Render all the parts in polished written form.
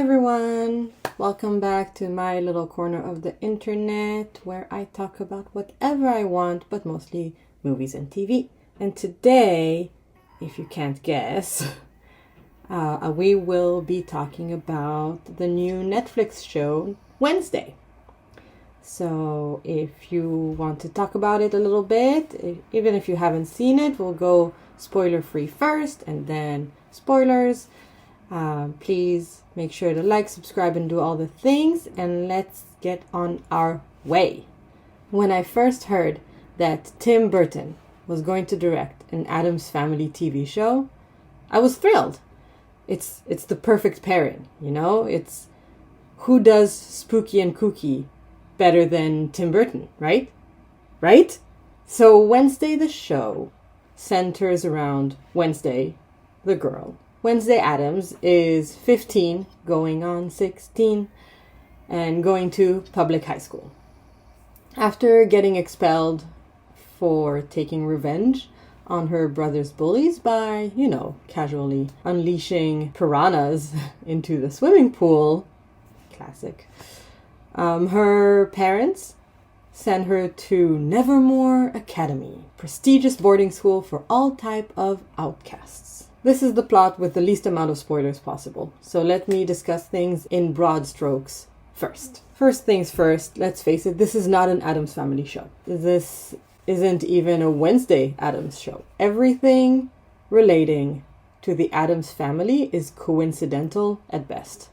everyone! Welcome back to my little corner of the internet where I talk about whatever I want, but mostly movies and TV. And today, if you can't guess, we will be talking about the new Netflix show, Wednesday. So if you want to talk about it a little bit, even if you haven't seen it, we'll go spoiler-free first and then spoilers. Please make sure to like, subscribe, and do all the things, and let's get on our way. When I first heard that Tim Burton was going to direct an Addams Family TV show, I was thrilled. It's the perfect pairing, you know? It's who does spooky and kooky better than Tim Burton, right? Right? So Wednesday the show centers around Wednesday, the girl. Wednesday Addams is 15, going on 16, and going to public high school. After getting expelled for taking revenge on her brother's bullies by, casually unleashing piranhas into the swimming pool, classic, her parents send her to Nevermore Academy, prestigious boarding school for all type of outcasts. This is the plot with the least amount of spoilers possible, so let me discuss things in broad strokes first. First things first, let's face it, this is not an Addams Family show. This isn't even a Wednesday Addams show. Everything relating to the Addams Family is coincidental at best.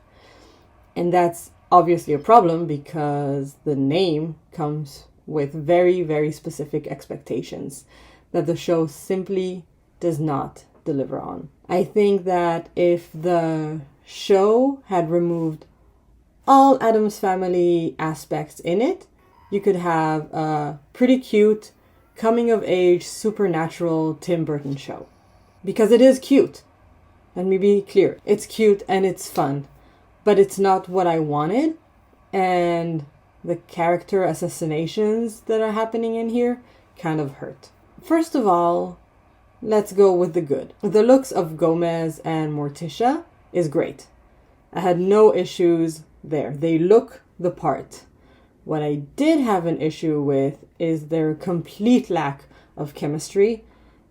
And that's obviously a problem because the name comes with very, very specific expectations that the show simply does not deliver on. I think that if the show had removed all Addams Family aspects in it, you could have a pretty cute, coming-of-age, supernatural Tim Burton show. Because it is cute. Let me be clear. It's cute and it's fun. But it's not what I wanted. And the character assassinations that are happening in here kind of hurt. First of all, let's go with the good. The looks of Gomez and Morticia is great. I had no issues there. They look the part. What I did have an issue with is their complete lack of chemistry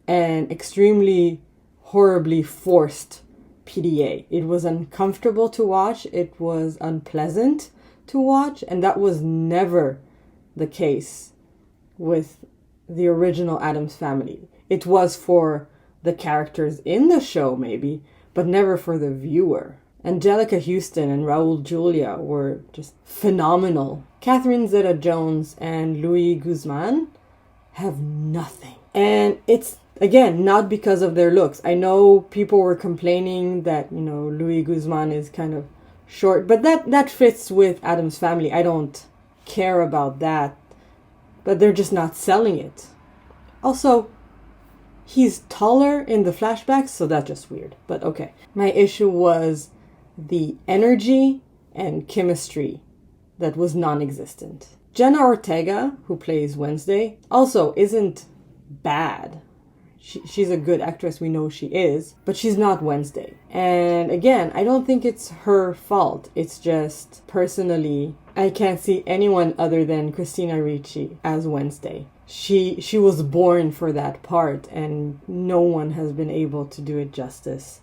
and extremely horribly forced PDA. It was uncomfortable to watch. It was unpleasant to watch. And that was never the case with the original Addams Family. It was for the characters in the show, maybe, but never for the viewer. Angelica Houston and Raul Julia were just phenomenal. Catherine Zeta-Jones and Louis Guzman have nothing. And it's, again, not because of their looks. I know people were complaining that, Louis Guzman is kind of short, but that fits with Addams Family. I don't care about that, but they're just not selling it. Also, he's taller in the flashbacks, so that's just weird. But okay. My issue was the energy and chemistry that was non-existent. Jenna Ortega, who plays Wednesday, also isn't bad. She's a good actress, we know she is, but she's not Wednesday. And again, I don't think it's her fault. It's just, personally, I can't see anyone other than Christina Ricci as Wednesday. She was born for that part, and no one has been able to do it justice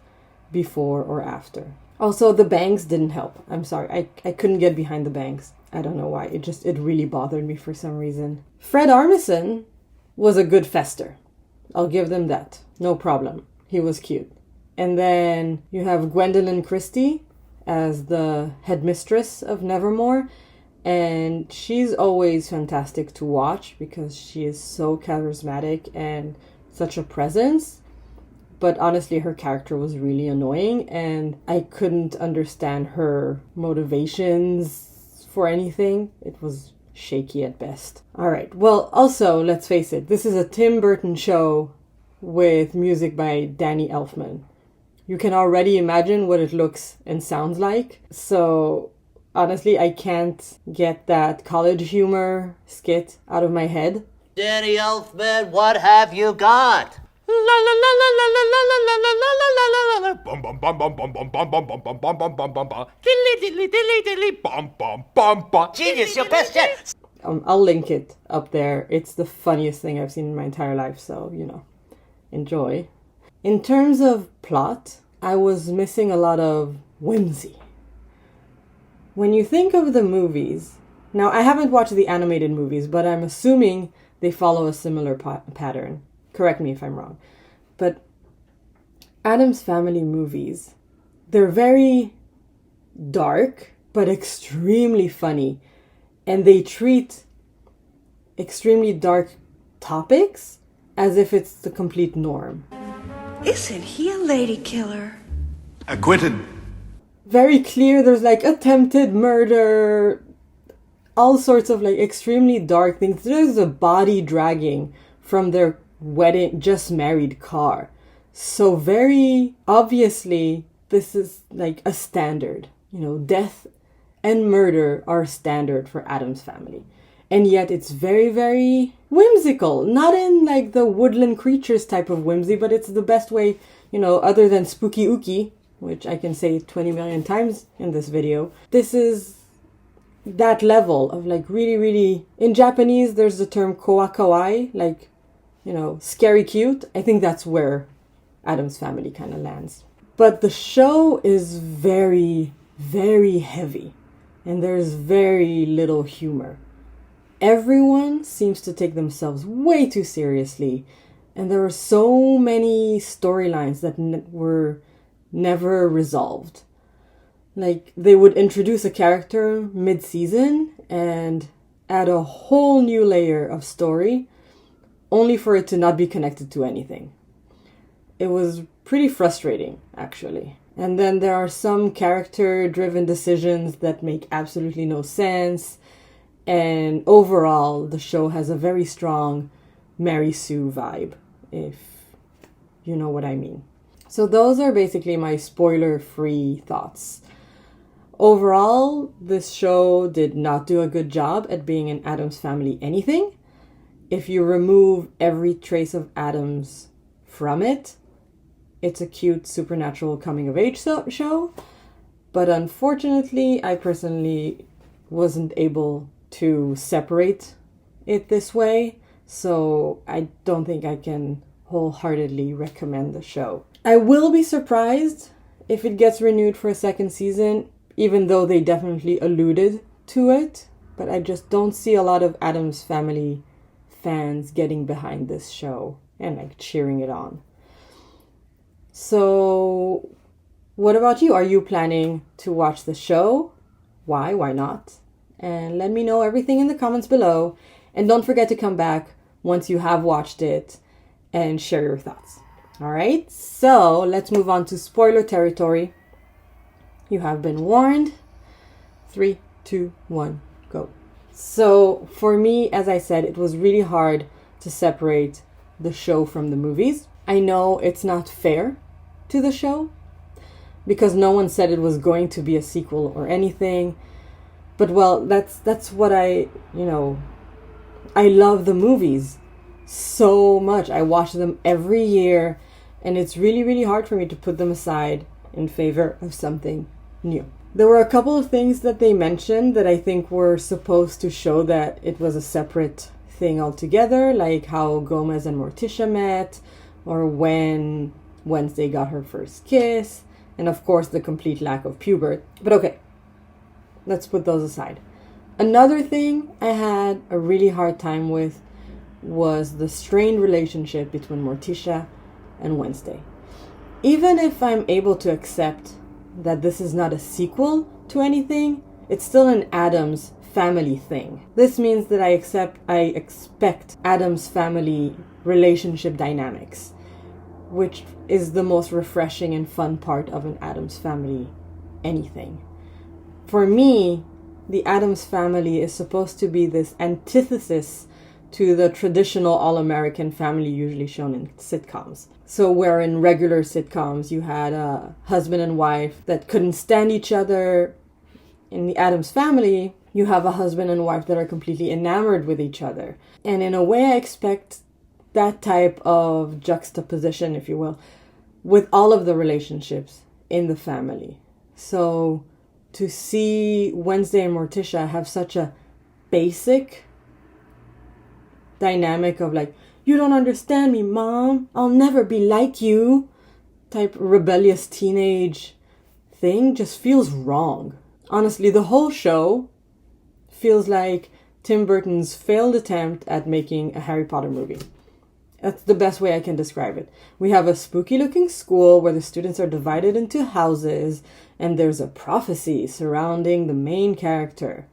before or after. Also, the bangs didn't help. I'm sorry, I couldn't get behind the bangs. I don't know why. It really bothered me for some reason. Fred Armisen was a good Fester. I'll give them that. No problem. He was cute. And then you have Gwendolyn Christie as the headmistress of Nevermore. And she's always fantastic to watch because she is so charismatic and such a presence. But honestly, her character was really annoying and I couldn't understand her motivations for anything. It was shaky at best. Alright, well, also, let's face it, this is a Tim Burton show with music by Danny Elfman. You can already imagine what it looks and sounds like. So honestly, I can't get that college humor skit out of my head. Danny Elfman, what have you got? Genius, your best yet. I'll link it up there. It's the funniest thing I've seen in my entire life, so, enjoy. In terms of plot, I was missing a lot of whimsy. When you think of the movies, now I haven't watched the animated movies, but I'm assuming they follow a similar pattern. Correct me if I'm wrong. But Addams Family movies, they're very dark, but extremely funny. And they treat extremely dark topics as if it's the complete norm. Isn't he a lady killer? Acquitted. Very clear, there's like attempted murder, all sorts of like extremely dark things. There's a body dragging from their just married car. So very obviously, this is like a standard. Death and murder are standard for Addams Family. And yet it's very, very whimsical. Not in like the woodland creatures type of whimsy, but it's the best way, other than spooky ooky, which I can say 20 million times in this video. This is that level of like really, really... In Japanese, there's the term koa kawaii, like, scary cute. I think that's where Addams Family kind of lands. But the show is very, very heavy. And there's very little humor. Everyone seems to take themselves way too seriously. And there are so many storylines that were never resolved. Like, they would introduce a character mid-season and add a whole new layer of story, only for it to not be connected to anything. It was pretty frustrating, actually. And then there are some character-driven decisions that make absolutely no sense. And overall, the show has a very strong Mary Sue vibe, if you know what I mean. So those are basically my spoiler-free thoughts. Overall, this show did not do a good job at being an Addams Family anything. If you remove every trace of Addams from it, it's a cute supernatural coming-of-age show. But unfortunately, I personally wasn't able to separate it this way. So I don't think I can wholeheartedly recommend the show. I will be surprised if it gets renewed for a second season, even though they definitely alluded to it. But I just don't see a lot of Addams Family fans getting behind this show and like cheering it on. So what about you? Are you planning to watch the show? Why? Why not? And let me know everything in the comments below. And don't forget to come back once you have watched it and share your thoughts. All right, so let's move on to spoiler territory. You have been warned. 3, 2, 1, go. So for me, as I said, it was really hard to separate the show from the movies. I know it's not fair to the show because no one said it was going to be a sequel or anything. But well, that's what I love the movies so much. I watch them every year, and it's really, really hard for me to put them aside in favor of something new. There were a couple of things that they mentioned that I think were supposed to show that it was a separate thing altogether, like how Gomez and Morticia met, or when Wednesday got her first kiss, and of course the complete lack of Pubert. But okay, let's put those aside. Another thing I had a really hard time with was the strained relationship between Morticia and Wednesday. Even if I'm able to accept that this is not a sequel to anything, it's still an Addams Family thing. This means that I expect Addams Family relationship dynamics, which is the most refreshing and fun part of an Addams Family anything. For me, the Addams Family is supposed to be this antithesis to the traditional all-American family usually shown in sitcoms. So where in regular sitcoms you had a husband and wife that couldn't stand each other, in the Addams Family you have a husband and wife that are completely enamored with each other. And in a way I expect that type of juxtaposition, if you will, with all of the relationships in the family. So to see Wednesday and Morticia have such a basic dynamic of like, you don't understand me, Mom, I'll never be like you, type rebellious teenage thing just feels wrong. Honestly, the whole show feels like Tim Burton's failed attempt at making a Harry Potter movie. That's the best way I can describe it. We have a spooky looking school where the students are divided into houses and there's a prophecy surrounding the main character.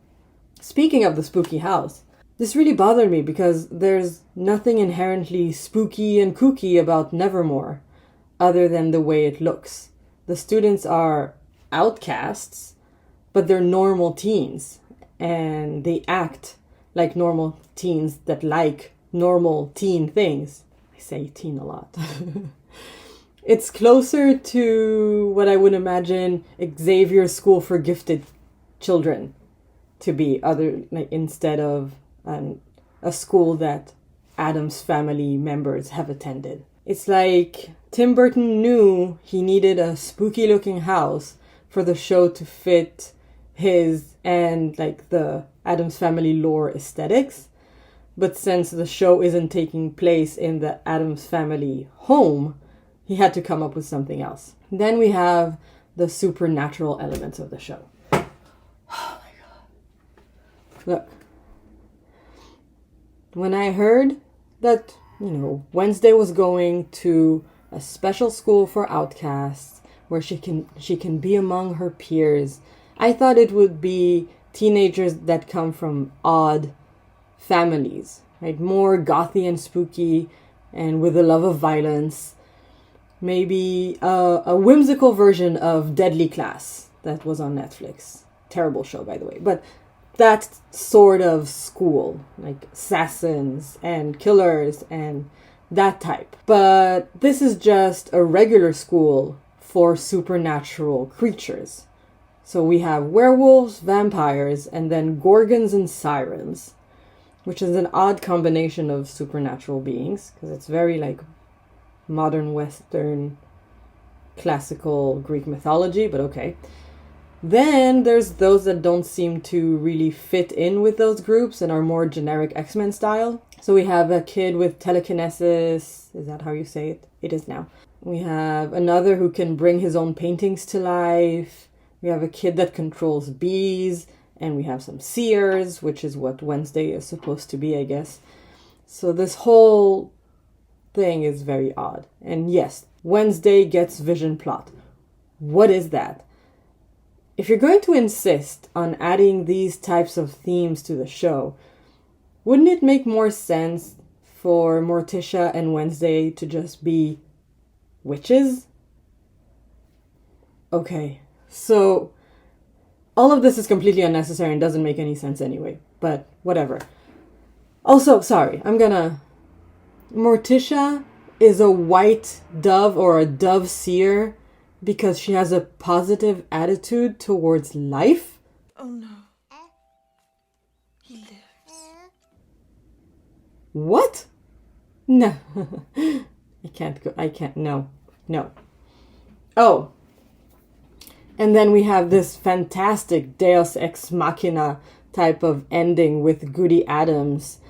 Speaking of the spooky house, this really bothered me because there's nothing inherently spooky and kooky about Nevermore other than the way it looks. The students are outcasts, but they're normal teens and they act like normal teens that like normal teen things. I say teen a lot. It's closer to what I would imagine Xavier's School for Gifted Children to be, other like instead of a school that Addams Family members have attended. It's like Tim Burton knew he needed a spooky looking house for the show to fit his and like the Addams Family lore aesthetics. But since the show isn't taking place in the Addams Family home, he had to come up with something else. Then we have the supernatural elements of the show. Oh my god. Look. When I heard that, Wednesday was going to a special school for outcasts where she can be among her peers, I thought it would be teenagers that come from odd families, right? More gothy and spooky and with a love of violence. Maybe a whimsical version of Deadly Class that was on Netflix. Terrible show, by the way. But that sort of school, like assassins and killers and that type. But this is just a regular school for supernatural creatures. So we have werewolves, vampires, and then gorgons and sirens, which is an odd combination of supernatural beings because it's very like modern Western classical Greek mythology, but okay. Then there's those that don't seem to really fit in with those groups and are more generic X-Men style. So we have a kid with telekinesis. Is that how you say it? It is now. We have another who can bring his own paintings to life. We have a kid that controls bees. And we have some seers, which is what Wednesday is supposed to be, I guess. So this whole thing is very odd. And yes, Wednesday gets vision plot. What is that? If you're going to insist on adding these types of themes to the show, wouldn't it make more sense for Morticia and Wednesday to just be witches? Okay, so all of this is completely unnecessary and doesn't make any sense anyway, but whatever. Also, sorry, Morticia is a white dove or a dove seer because she has a positive attitude towards life? Oh no. He lives. What? No. No. Oh. And then we have this fantastic Deus Ex Machina type of ending with Goody Addams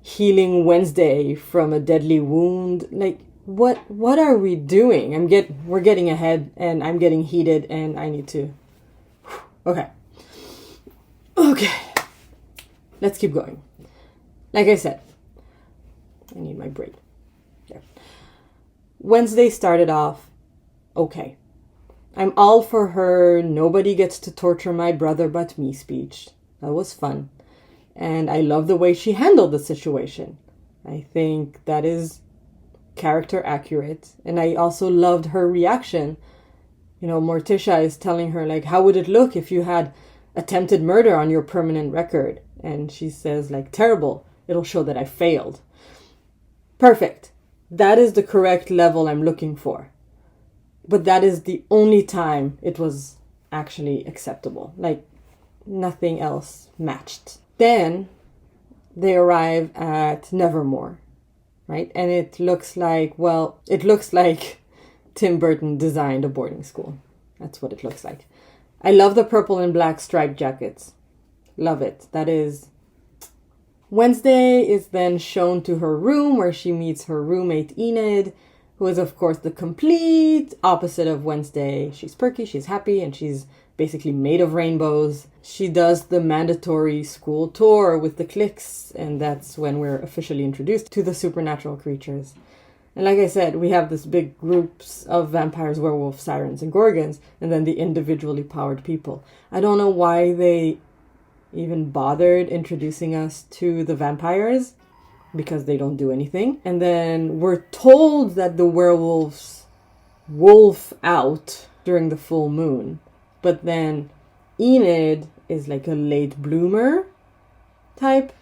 healing Wednesday from a deadly wound. Like, what are we doing? We're getting ahead and I'm getting heated and I need to... Okay. Let's keep going. Like I said, I need my break. There. Wednesday started off okay. I'm all for her nobody gets to torture my brother but me speech. That was fun. And I love the way she handled the situation. I think that is character accurate. And I also loved her reaction. Morticia is telling her, like, how would it look if you had attempted murder on your permanent record? And she says, like, terrible. It'll show that I failed. Perfect. That is the correct level I'm looking for. But that is the only time it was actually acceptable. Like, nothing else matched. Then they arrive at Nevermore. right? And it looks like Tim Burton designed a boarding school. That's what it looks like. I love the purple and black striped jackets. Love it. That is... Wednesday is then shown to her room where she meets her roommate Enid, who is of course the complete opposite of Wednesday. She's perky, she's happy, and she's basically made of rainbows. She does the mandatory school tour with the cliques, and that's when we're officially introduced to the supernatural creatures. And like I said, we have this big groups of vampires, werewolves, sirens, and gorgons, and then the individually powered people. I don't know why they even bothered introducing us to the vampires, because they don't do anything. And then we're told that the werewolves wolf out during the full moon. But then Enid is like a late bloomer type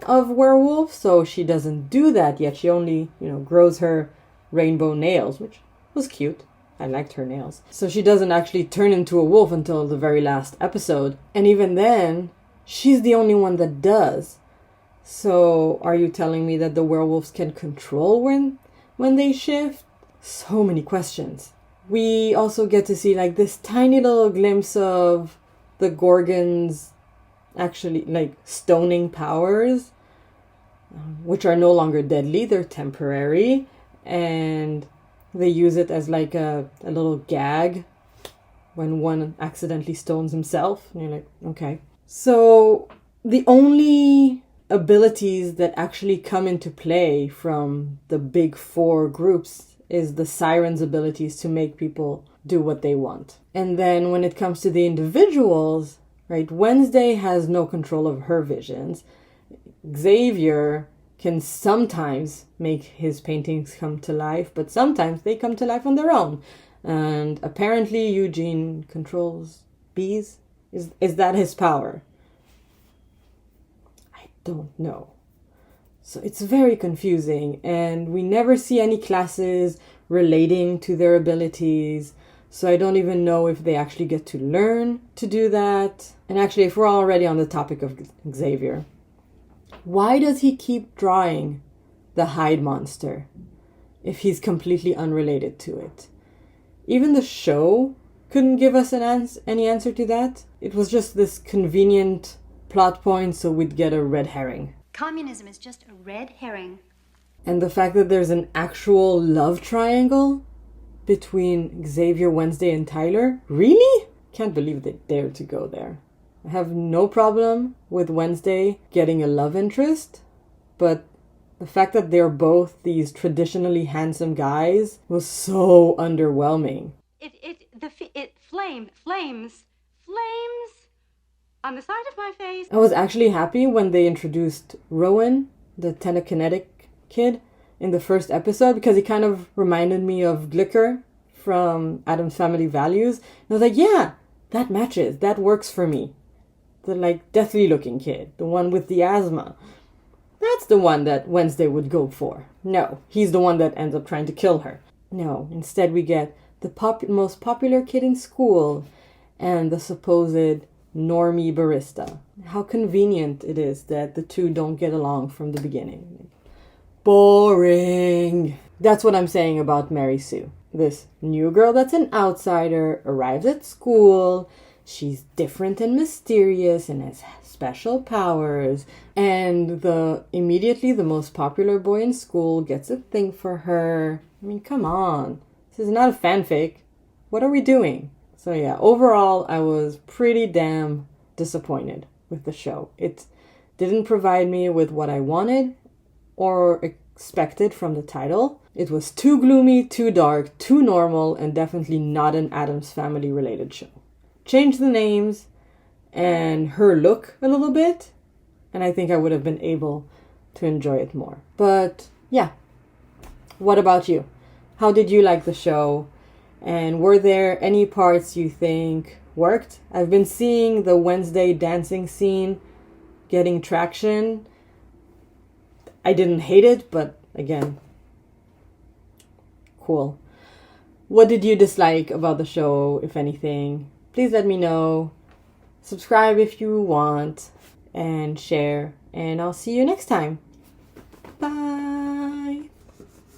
of werewolf, so she doesn't do that yet. She only, grows her rainbow nails, which was cute. I liked her nails. So she doesn't actually turn into a wolf until the very last episode. And even then, she's the only one that does. So are you telling me that the werewolves can control when they shift? So many questions. We also get to see like this tiny little glimpse of the Gorgons actually like stoning powers, which are no longer deadly, they're temporary, and they use it as like a little gag when one accidentally stones himself. And you're like, okay. So the only abilities that actually come into play from the big four groups is the sirens' abilities to make people do what they want. And then when it comes to the individuals, right, Wednesday has no control of her visions. Xavier can sometimes make his paintings come to life, but sometimes they come to life on their own. And apparently Eugene controls bees. Is that his power? I don't know. So it's very confusing, and we never see any classes relating to their abilities. So I don't even know if they actually get to learn to do that. And actually, if we're already on the topic of Xavier, why does he keep drawing the Hyde monster if he's completely unrelated to it? Even the show couldn't give us any answer to that. It was just this convenient plot point so we'd get a red herring. Communism is just a red herring. And the fact that there's an actual love triangle between Xavier, Wednesday, and Tyler? Really? Can't believe they dared to go there. I have no problem with Wednesday getting a love interest, but the fact that they're both these traditionally handsome guys was so underwhelming. Flames on the side of my face. I was actually happy when they introduced Rowan, the telekinetic kid, in the first episode, because he kind of reminded me of Glicker from Addams Family Values. And I was like, yeah, that matches. That works for me. The like deathly looking kid, the one with the asthma. That's the one that Wednesday would go for. No, he's the one that ends up trying to kill her. No, instead we get the most popular kid in school and the supposed normie barista. How convenient it is that the two don't get along from the beginning. Boring. That's what I'm saying about Mary Sue. This new girl that's an outsider arrives at school. She's different and mysterious and has special powers. And immediately the most popular boy in school gets a thing for her. I mean, come on. This is not a fanfic. What are we doing? So yeah, overall, I was pretty damn disappointed with the show. It didn't provide me with what I wanted or expected from the title. It was too gloomy, too dark, too normal, and definitely not an Addams Family related show. Change the names and her look a little bit, and I think I would have been able to enjoy it more. But yeah, what about you? How did you like the show? And were there any parts you think worked? I've been seeing the Wednesday dancing scene getting traction. I didn't hate it, but again, cool. What did you dislike about the show, if anything? Please let me know. Subscribe if you want, and share. And I'll see you next time. Bye.